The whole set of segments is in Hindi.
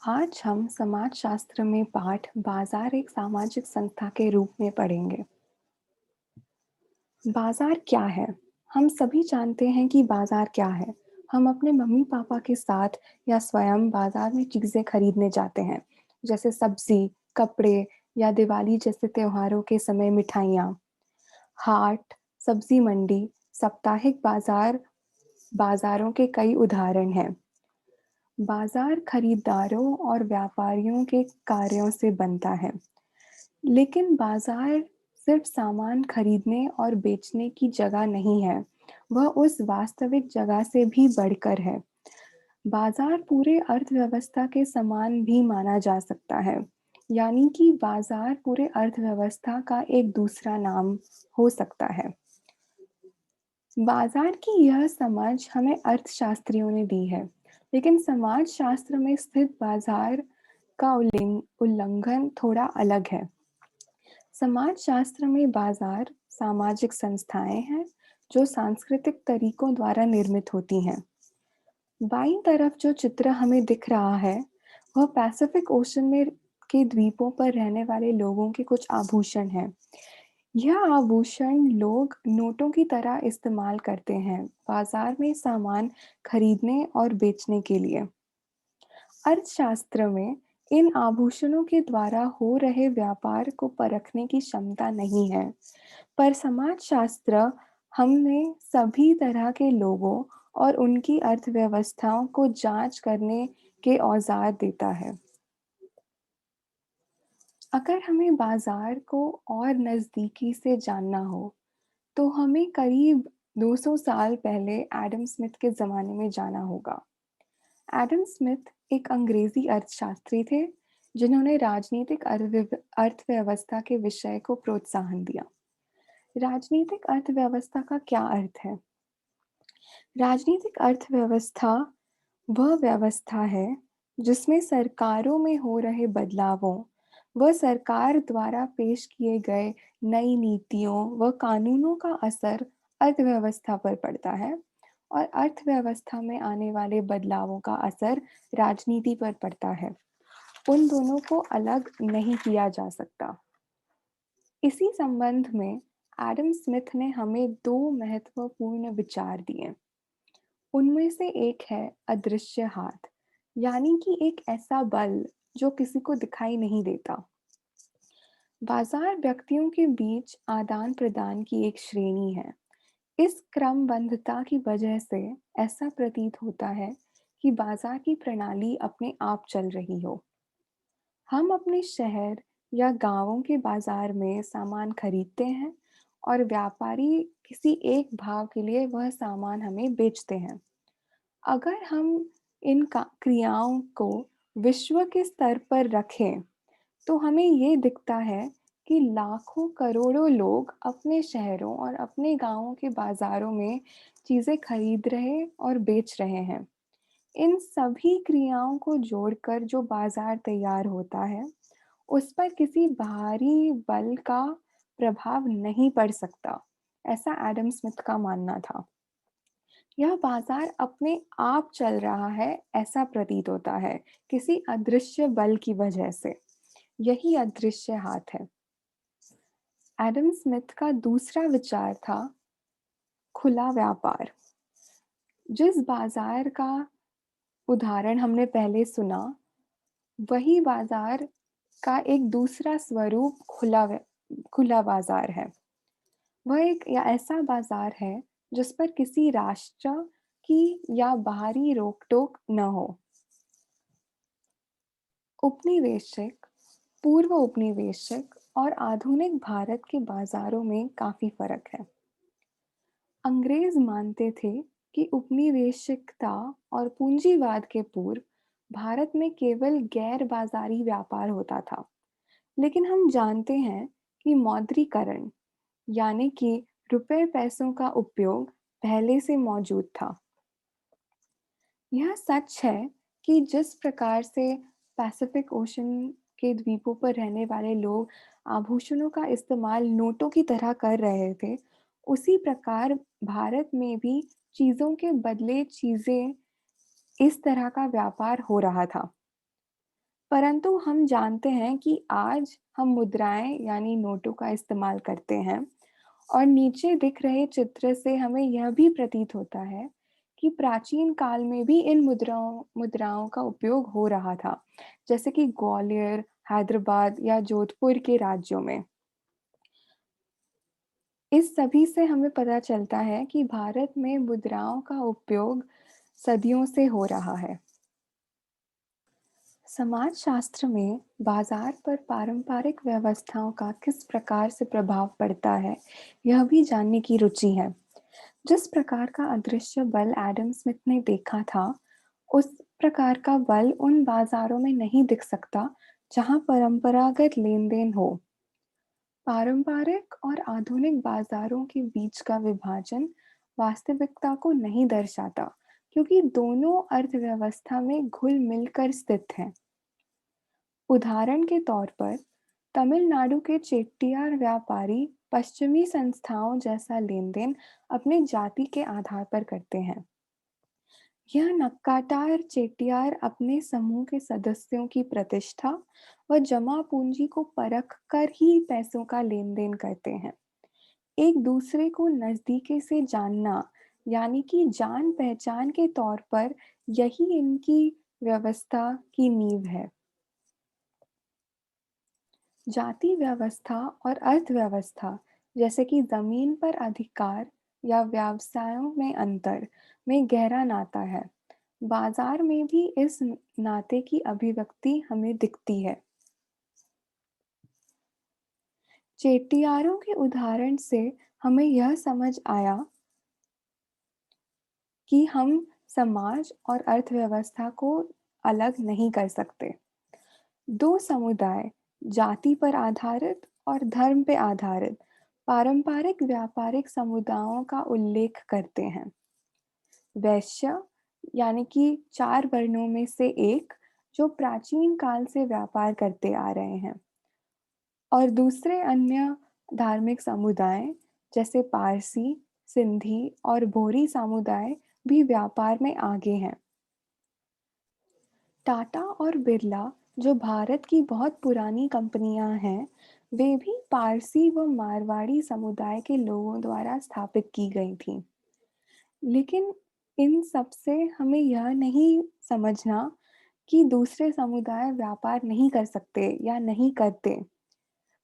आज हम समाजशास्त्र में पाठ बाजार एक सामाजिक संस्था के रूप में पढ़ेंगे। बाजार क्या है? हम सभी जानते हैं कि बाजार क्या है। हम अपने मम्मी-पापा के साथ या स्वयं बाजार में चीज़ें खरीदने जाते हैं, जैसे सब्ज़ी, कपड़े या दिवाली जैसे त्योहारों के समय मिठाइयाँ। हाट, सब्ज़ी मंडी, साप्ताहिक बाजार, बाज़ारों के कई उदाहरण हैं। बाजार खरीदारों और व्यापारियों के कार्यों से बनता है, लेकिन बाजार सिर्फ सामान खरीदने और बेचने की जगह नहीं है, वह उस वास्तविक जगह से भी बढ़कर है। बाजार पूरे अर्थव्यवस्था के समान भी माना जा सकता है, यानी कि बाजार पूरे अर्थव्यवस्था का एक दूसरा नाम हो सकता है। बाजार की यह समझ हमें अर्थशास्त्रियों ने दी है, लेकिन समाजशास्त्र में स्थित बाजार का उल्लंघन थोड़ा अलग है। समाजशास्त्र में बाजार सामाजिक संस्थाएं हैं जो सांस्कृतिक तरीकों द्वारा निर्मित होती हैं। बाईं तरफ जो चित्र हमें दिख रहा है, वह पैसिफिक ओशन में के द्वीपों पर रहने वाले लोगों के कुछ आभूषण हैं। यह आभूषण लोग नोटों की तरह इस्तेमाल करते हैं, बाजार में सामान खरीदने और बेचने के लिए। अर्थशास्त्र में इन आभूषणों के द्वारा हो रहे व्यापार को परखने की क्षमता नहीं है, पर समाजशास्त्र हमें सभी तरह के लोगों और उनकी अर्थव्यवस्थाओं को जांच करने के औजार देता है। अगर हमें बाजार को और नज़दीकी से जानना हो, तो हमें करीब 200 साल पहले एडम स्मिथ के ज़माने में जाना होगा। एडम स्मिथ एक अंग्रेजी अर्थशास्त्री थे, जिन्होंने राजनीतिक अर्थव्यवस्था के विषय को प्रोत्साहन दिया। राजनीतिक अर्थव्यवस्था का क्या अर्थ है? राजनीतिक अर्थव्यवस्था वह व्यवस्था है जिसमें सरकारों में हो रहे बदलावों व सरकार द्वारा पेश किए गए नई नीतियों व कानूनों का असर अर्थव्यवस्था पर पड़ता है और अर्थव्यवस्था में आने वाले बदलावों का असर राजनीति पर पड़ता है। उन दोनों को अलग नहीं किया जा सकता। इसी संबंध में एडम स्मिथ ने हमें दो महत्वपूर्ण विचार दिए। उनमें से एक है अदृश्य हाथ, यानी कि एक ऐसा बल जो किसी को दिखाई नहीं देता। बाजार व्यक्तियों के बीच आदान-प्रदान की एक श्रेणी है। इस क्रमबद्धता की वजह से ऐसा प्रतीत होता है कि बाजार की प्रणाली अपने आप चल रही हो। हम अपने शहर या गाँवों के बाजार में सामान खरीदते हैं और व्यापारी किसी एक भाव के लिए वह सामान हमें बेचते हैं। अगर हम इन क्रियाओं को विश्व के स्तर पर रखें, तो हमें ये दिखता है कि लाखों करोड़ों लोग अपने शहरों और अपने गांवों के बाजारों में चीजें खरीद रहे और बेच रहे हैं। इन सभी क्रियाओं को जोड़कर जो बाजार तैयार होता है, उस पर किसी बाहरी बल का प्रभाव नहीं पड़ सकता, ऐसा एडम स्मिथ का मानना था। यह बाजार अपने आप चल रहा है ऐसा प्रतीत होता है, किसी अदृश्य बल की वजह से। यही अदृश्य हाथ है। एडम स्मिथ का दूसरा विचार था खुला व्यापार। जिस बाजार का उदाहरण हमने पहले सुना, वही बाजार का एक दूसरा स्वरूप खुला बाजार है। वह एक या ऐसा बाजार है जिस पर किसी राष्ट्र की या बाहरी रोक-टोक न हो। उपनिवेशिक, पूर्व औपनिवेशिक और आधुनिक भारत के बाजारों में काफी फर्क है। अंग्रेज मानते थे कि उपनिवेशिकता और पूंजीवाद के पूर्व भारत में केवल गैर बाजारी व्यापार होता था, लेकिन हम जानते हैं कि मौद्रीकरण यानी कि रुपए पैसों का उपयोग पहले से मौजूद था। यह सच है कि जिस प्रकार से पैसिफिक ओशन के द्वीपों पर रहने वाले लोग आभूषणों का इस्तेमाल नोटों की तरह कर रहे थे, उसी प्रकार भारत में भी चीज़ों के बदले चीज़ें इस तरह का व्यापार हो रहा था। परंतु हम जानते हैं कि आज हम मुद्राएं यानी नोटों का इस्तेमाल करते हैं और नीचे दिख रहे चित्र से हमें यह भी प्रतीत होता है कि प्राचीन काल में भी इन मुद्राओं का उपयोग हो रहा था, जैसे कि ग्वालियर, हैदराबाद या जोधपुर के राज्यों में। इस सभी से हमें पता चलता है कि भारत में मुद्राओं का उपयोग सदियों से हो रहा है। समाजशास्त्र में बाजार पर पारंपरिक व्यवस्थाओं का किस प्रकार से प्रभाव पड़ता है, यह भी जानने की रुचि है। जिस प्रकार का अदृश्य बल एडम स्मिथ ने देखा था, उस प्रकार का बल उन बाजारों में नहीं दिख सकता जहां परंपरागत लेन-देन हो। पारंपरिक और आधुनिक बाजारों के बीच का विभाजन वास्तविकता को नहीं दर्शाता, क्योंकि दोनों अर्थव्यवस्था में घुल-मिल कर स्थित हैं। उदाहरण के तौर पर, तमिलनाडु के चेट्टियार व्यापारी पश्चिमी संस्थाओं जैसा लेन-देन अपने जाति के आधार पर करते हैं। यह नक्काटार चेट्टियार अपने समूह के सदस्यों की प्रतिष्ठा व जमा पूंजी को परख कर ही पैसों का लेन-देन करते हैं। एक दूसरे को नज़दीकी से जानना, यानी कि जान-पहचान के तौर पर, यही इनकी व्यवस्था की नींव है। जाति व्यवस्था और अर्थव्यवस्था, जैसे कि जमीन पर अधिकार या व्यवसायों में अंतर, में गहरा नाता है। बाजार में भी इस नाते की अभिव्यक्ति हमें दिखती है। चेट्टियारों के उदाहरण से हमें यह समझ आया कि हम समाज और अर्थव्यवस्था को अलग नहीं कर सकते। दो समुदाय, जाति पर आधारित और धर्म पे आधारित, पारंपरिक व्यापारिक समुदायों का उल्लेख करते हैं। वैश्य, यानी कि चार वर्णों में से एक, जो प्राचीन काल से व्यापार करते आ रहे हैं, और दूसरे अन्य धार्मिक समुदाय जैसे पारसी, सिंधी और भोरी समुदाय भी व्यापार में आगे हैं। टाटा और बिरला, जो भारत की बहुत पुरानी कंपनियां हैं, वे भी पारसी व मारवाड़ी समुदाय के लोगों द्वारा स्थापित की गई थीं। लेकिन इन सब से हमें यह नहीं समझना कि दूसरे समुदाय व्यापार नहीं कर सकते या नहीं करते।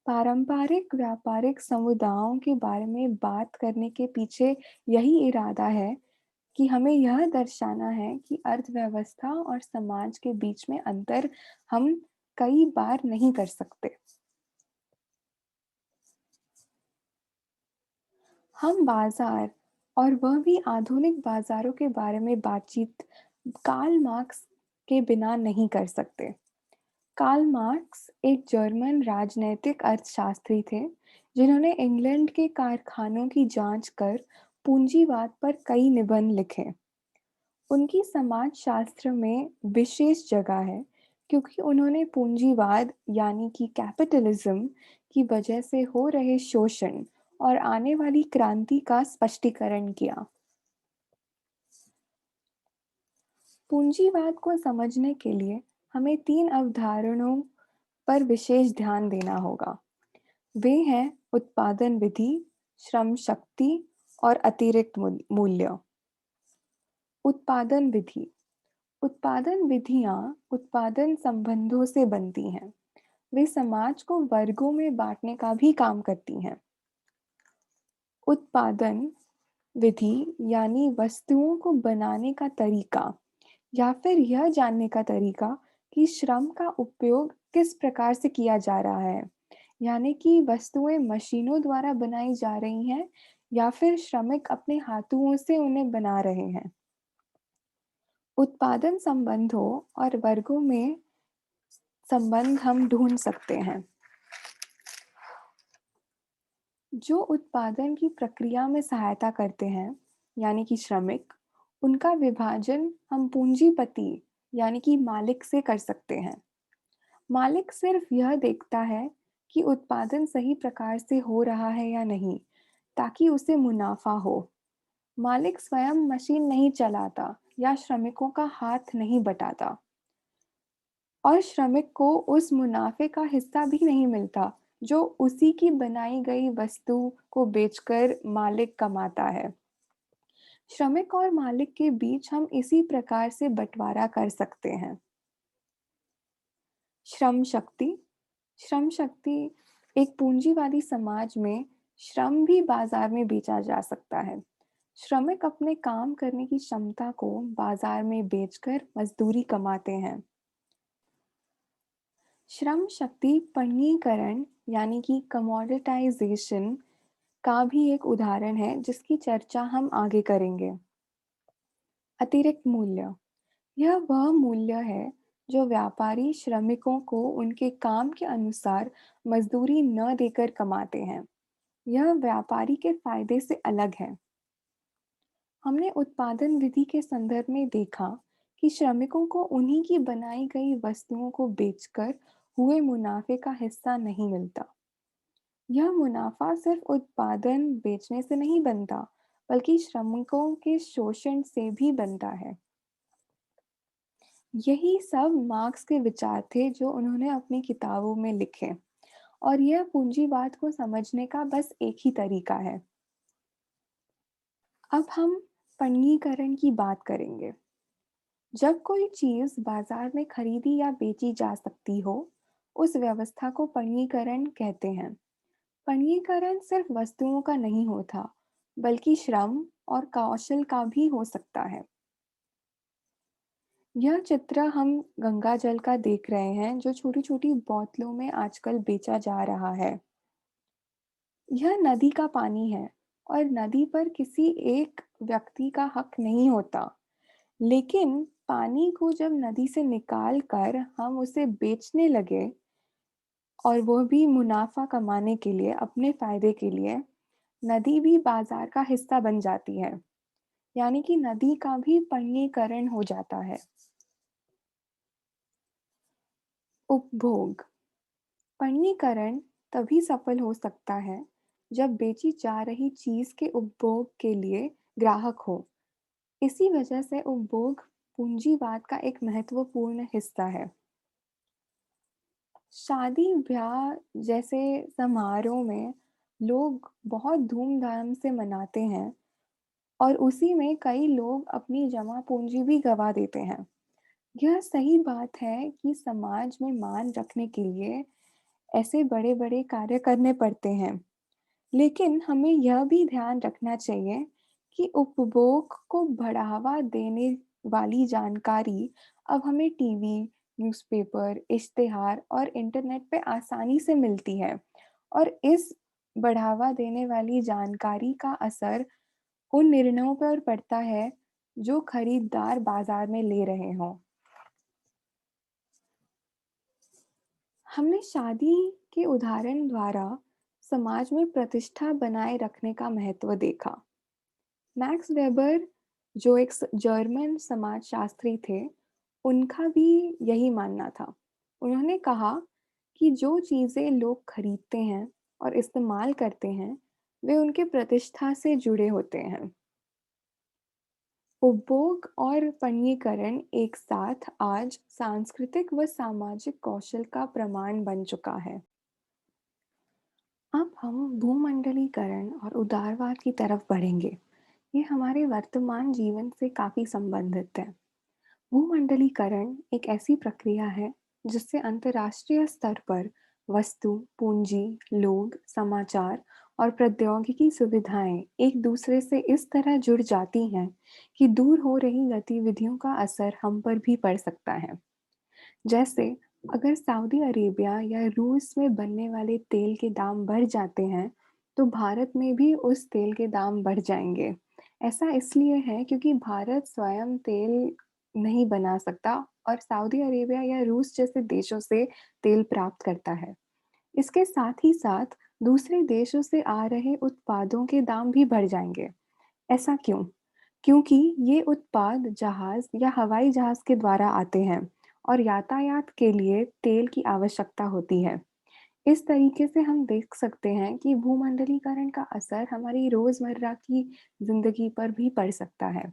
पारंपरिक व्यापारिक समुदायों के बारे में बात करने के पीछे यही इरादा है कि हमें यह दर्शाना है कि अर्थव्यवस्था और समाज के बीच में अंतर हम कई बार नहीं कर सकते। हम बाजार, और वह भी आधुनिक बाजारों के बारे में बातचीत कार्ल मार्क्स के बिना नहीं कर सकते। कार्ल मार्क्स एक जर्मन राजनैतिक अर्थशास्त्री थे, जिन्होंने इंग्लैंड के कारखानों की जांच कर पूंजीवाद पर कई निबंध लिखे। उनकी समाजशास्त्र में विशेष जगह है, क्योंकि उन्होंने पूंजीवाद यानी कि कैपिटलिज्म की वजह से हो रहे शोषण और आने वाली क्रांति का स्पष्टीकरण किया। पूंजीवाद को समझने के लिए हमें तीन अवधारणाओं पर विशेष ध्यान देना होगा। वे हैं उत्पादन विधि, श्रम शक्ति और अतिरिक्त मूल्य। उत्पादन विधि। उत्पादन विधियां उत्पादन संबंधों से बनती हैं। वे समाज को वर्गों में बांटने का भी काम करती हैं। उत्पादन विधि यानी वस्तुओं को बनाने का तरीका, या फिर यह जानने का तरीका कि श्रम का उपयोग किस प्रकार से किया जा रहा है, यानी कि वस्तुएं मशीनों द्वारा बनाई जा रही हैं या फिर श्रमिक अपने हाथों से उन्हें बना रहे हैं। उत्पादन संबंधों और वर्गों में संबंध हम ढूंढ सकते हैं। जो उत्पादन की प्रक्रिया में सहायता करते हैं, यानी कि श्रमिक, उनका विभाजन हम पूंजीपति यानी कि मालिक से कर सकते हैं। मालिक सिर्फ यह देखता है कि उत्पादन सही प्रकार से हो रहा है या नहीं, ताकि उसे मुनाफा हो। मालिक स्वयं मशीन नहीं चलाता या श्रमिकों का हाथ नहीं बटाता। और श्रमिक को उस मुनाफे का हिस्सा भी नहीं मिलता जो उसी की बनाई गई वस्तु को बेचकर मालिक कमाता है। श्रमिक और मालिक के बीच हम इसी प्रकार से बंटवारा कर सकते हैं। श्रम शक्ति। श्रम शक्ति। एक पूंजीवादी समाज में श्रम भी बाजार में बेचा जा सकता है। श्रमिक अपने काम करने की क्षमता को बाजार में बेचकर मजदूरी कमाते हैं। श्रम शक्ति पण्यीकरण यानी कि कमोडिटाइजेशन का भी एक उदाहरण है जिसकी चर्चा हम आगे करेंगे। अतिरिक्त मूल्य। यह वह मूल्य है जो व्यापारी श्रमिकों को उनके काम के अनुसार मजदूरी न देकर कमाते हैं। यह व्यापारी के फायदे से अलग है। हमने उत्पादन विधि के संदर्भ में देखा कि श्रमिकों को उन्हीं की बनाई गई वस्तुओं को बेचकर हुए मुनाफे का हिस्सा नहीं मिलता। यह मुनाफा सिर्फ उत्पादन बेचने से नहीं बनता, बल्कि श्रमिकों के शोषण से भी बनता है। यही सब मार्क्स के विचार थे जो उन्होंने अपनी किताबों में लिखे, और यह पूंजीवाद को समझने का बस एक ही तरीका है। अब हम पण्यीकरण की बात करेंगे। जब कोई चीज बाजार में खरीदी या बेची जा सकती हो, उस व्यवस्था को पण्यीकरण कहते हैं। पण्यीकरण सिर्फ वस्तुओं का नहीं होता, बल्कि श्रम और कौशल का भी हो सकता है। यह चित्र हम गंगा जल का देख रहे हैं जो छोटी छोटी बोतलों में आजकल बेचा जा रहा है। यह नदी का पानी है और नदी पर किसी एक व्यक्ति का हक नहीं होता। लेकिन पानी को जब नदी से निकाल कर हम उसे बेचने लगे, और वह भी मुनाफा कमाने के लिए, अपने फायदे के लिए, नदी भी बाजार का हिस्सा बन जाती है। यानी कि नदी का भी पण्यीकरण हो जाता है। उपभोग। पण्यीकरण तभी सफल हो सकता है जब बेची जा रही चीज के उपभोग के लिए ग्राहक हो। इसी वजह से उपभोग पूंजीवाद का एक महत्वपूर्ण हिस्सा है। शादी ब्याह जैसे समारोह में लोग बहुत धूमधाम से मनाते हैं, और उसी में कई लोग अपनी जमा पूंजी भी गवा देते हैं। यह सही बात है कि समाज में मान रखने के लिए ऐसे बड़े बड़े कार्य करने पड़ते हैं, लेकिन हमें यह भी ध्यान रखना चाहिए कि उपभोग को बढ़ावा देने वाली जानकारी अब हमें टीवी, न्यूज़पेपर, इश्तिहार और इंटरनेट पे आसानी से मिलती है, और इस बढ़ावा देने वाली जानकारी का असर उन निर्णयों पर पड़ता है जो खरीदार बाजार में ले रहे हों। हमने शादी के उदाहरण द्वारा समाज में प्रतिष्ठा बनाए रखने का महत्व देखा। मैक्स वेबर, जो एक जर्मन समाजशास्त्री थे, उनका भी यही मानना था। उन्होंने कहा कि जो चीज़ें लोग खरीदते हैं और इस्तेमाल करते हैं, वे उनके प्रतिष्ठा से जुड़े होते हैं। उपभोग और पण्यीकरण एक साथ आज सांस्कृतिक व सामाजिक कौशल का प्रमाण बन चुका है। अब हम भूमंडलीकरण और उदारवाद की तरफ बढ़ेंगे। ये हमारे वर्तमान जीवन से काफ़ी संबंधित है। भूमंडलीकरण एक ऐसी प्रक्रिया है जिससे अंतर्राष्ट्रीय स्तर पर वस्तु, पूंजी, लोग, समाचार और प्रौद्योगिकी सुविधाएं एक दूसरे से इस तरह जुड़ जाती हैं कि दूर हो रही गतिविधियों का असर हम पर भी पड़ सकता है। जैसे अगर सऊदी अरेबिया या रूस में बनने वाले तेल के दाम बढ़ जाते हैं, तो भारत में भी उस तेल के दाम बढ़ जाएंगे। ऐसा इसलिए है क्योंकि भारत स्वयं तेल नहीं बना सकता और सऊदी अरेबिया या रूस जैसे देशों से तेल प्राप्त करता है। इसके साथ ही साथ दूसरे देशों से आ रहे उत्पादों के दाम भी बढ़ जाएंगे। ऐसा क्यों? क्योंकि ये उत्पाद जहाज या हवाई जहाज के द्वारा आते हैं और यातायात के लिए तेल की आवश्यकता होती है। इस तरीके से हम देख सकते हैं कि भूमंडलीकरण का असर हमारी रोजमर्रा की जिंदगी पर भी पड़ सकता है।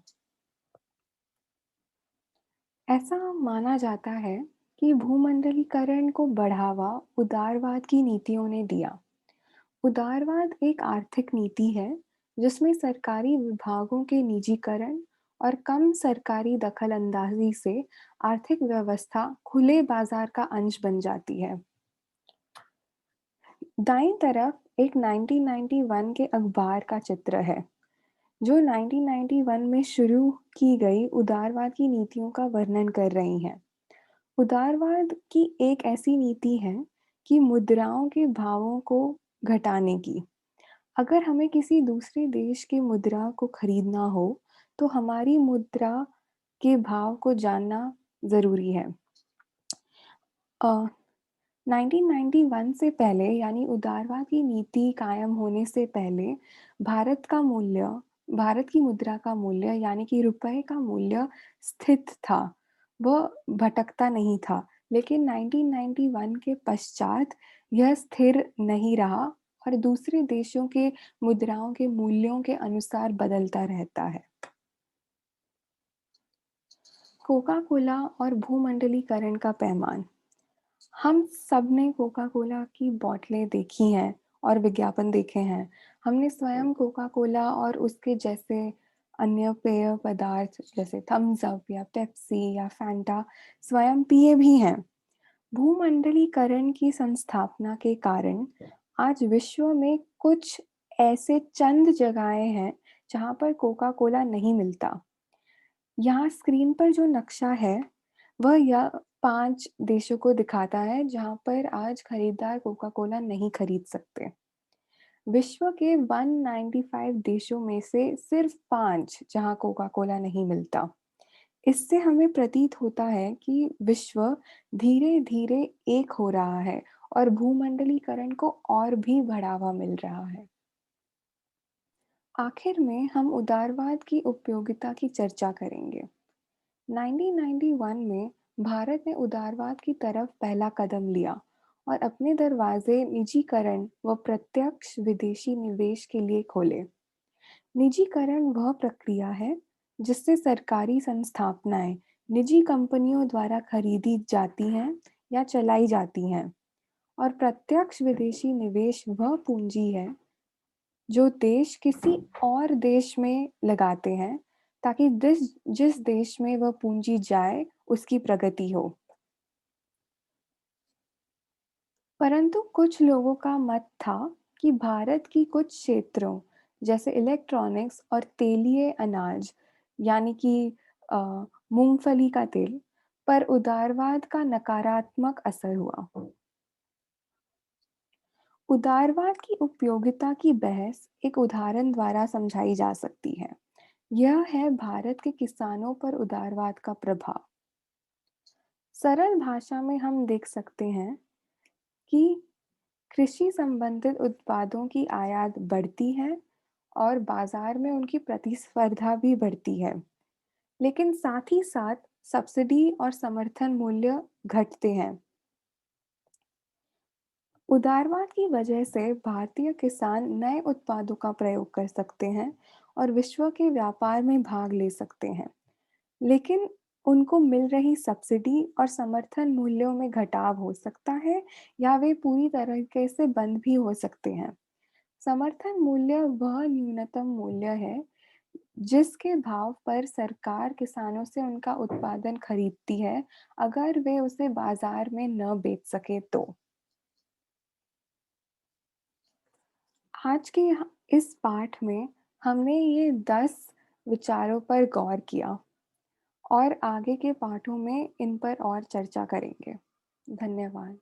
ऐसा माना जाता है कि भूमंडलीकरण को बढ़ावा उदारवाद की नीतियों ने दिया। उदारवाद एक आर्थिक नीति है जिसमें सरकारी विभागों के निजीकरण और कम सरकारी दखलंदाजी से आर्थिक व्यवस्था खुले बाजार का अंश बन जाती है। दाईं तरफ एक 1991 के अखबार का चित्र है जो 1991 में शुरू की गई उदारवाद की नीतियों का वर्णन कर रही हैं। उदारवाद की एक ऐसी नीति है कि मुद्राओं के भावों को घटाने की। अगर हमें किसी दूसरे देश की मुद्रा को खरीदना हो तो हमारी मुद्रा के भाव को जानना ज़रूरी है। 1991 से पहले यानी उदारवाद की नीति कायम होने से पहले भारत की मुद्रा का मूल्य यानी कि रुपए का मूल्य स्थिर था, वह भटकता नहीं था। लेकिन 1991 के पश्चात यह स्थिर नहीं रहा और दूसरे देशों के मुद्राओं के मूल्यों के अनुसार बदलता रहता है। कोका कोला और भूमंडलीकरण का पैमान। हम सब ने कोका कोला की बोतलें देखी हैं और विज्ञापन देखे हैं। हमने स्वयं कोका कोला और उसके जैसे अन्य पेय पदार्थ जैसे थम्स अप या पेप्सी या फैंटा स्वयं पिए भी हैं। भूमंडलीकरण की संस्थापना के कारण आज विश्व में कुछ ऐसे चंद जगहें हैं जहाँ पर कोका कोला नहीं मिलता। यहाँ स्क्रीन पर जो नक्शा है वह यह 5 देशों को दिखाता है जहाँ पर आज खरीदार कोका कोला नहीं खरीद सकते। विश्व के 195 देशों में से सिर्फ 5 जहाँ कोका कोला नहीं मिलता। इससे हमें प्रतीत होता है कि विश्व धीरे धीरे एक हो रहा है और भूमंडलीकरण को और भी बढ़ावा मिल रहा है। आखिर में हम उदारवाद की उपयोगिता की चर्चा करेंगे। 1991 में भारत ने उदारवाद की तरफ पहला कदम लिया और अपने दरवाजे निजीकरण व प्रत्यक्ष विदेशी निवेश के लिए खोले। निजीकरण वह प्रक्रिया है जिससे सरकारी संस्थापनाएं निजी कंपनियों द्वारा खरीदी जाती हैं या चलाई जाती हैं, और प्रत्यक्ष विदेशी निवेश वह पूंजी है जो देश किसी और देश में लगाते हैं ताकि जिस देश में वह पूंजी जाए उसकी प्रगति हो। परंतु कुछ लोगों का मत था कि भारत की कुछ क्षेत्रों जैसे इलेक्ट्रॉनिक्स और तेलीय अनाज यानी कि मूंगफली का तेल पर उदारवाद का नकारात्मक असर हुआ। उदारवाद की उपयोगिता की बहस एक उदाहरण द्वारा समझाई जा सकती है। यह है भारत के किसानों पर उदारवाद का प्रभाव। सरल भाषा में हम देख सकते हैं कि कृषि संबंधित उत्पादों की आयात बढ़ती है और बाजार में उनकी प्रतिस्पर्धा भी बढ़ती है, लेकिन साथ ही साथ सब्सिडी और समर्थन मूल्य घटते हैं। उदारवाद की वजह से भारतीय किसान नए उत्पादों का प्रयोग कर सकते हैं और विश्व के व्यापार में भाग ले सकते हैं, लेकिन उनको मिल रही सब्सिडी और समर्थन मूल्यों में घटाव हो सकता है या वे पूरी तरीके से बंद भी हो सकते हैं। समर्थन मूल्य वह न्यूनतम मूल्य है जिसके भाव पर सरकार किसानों से उनका उत्पादन खरीदती है अगर वे उसे बाजार में न बेच सके तो। आज के इस पाठ में हमने ये 10 विचारों पर गौर किया और आगे के पाठों में इन पर और चर्चा करेंगे। धन्यवाद।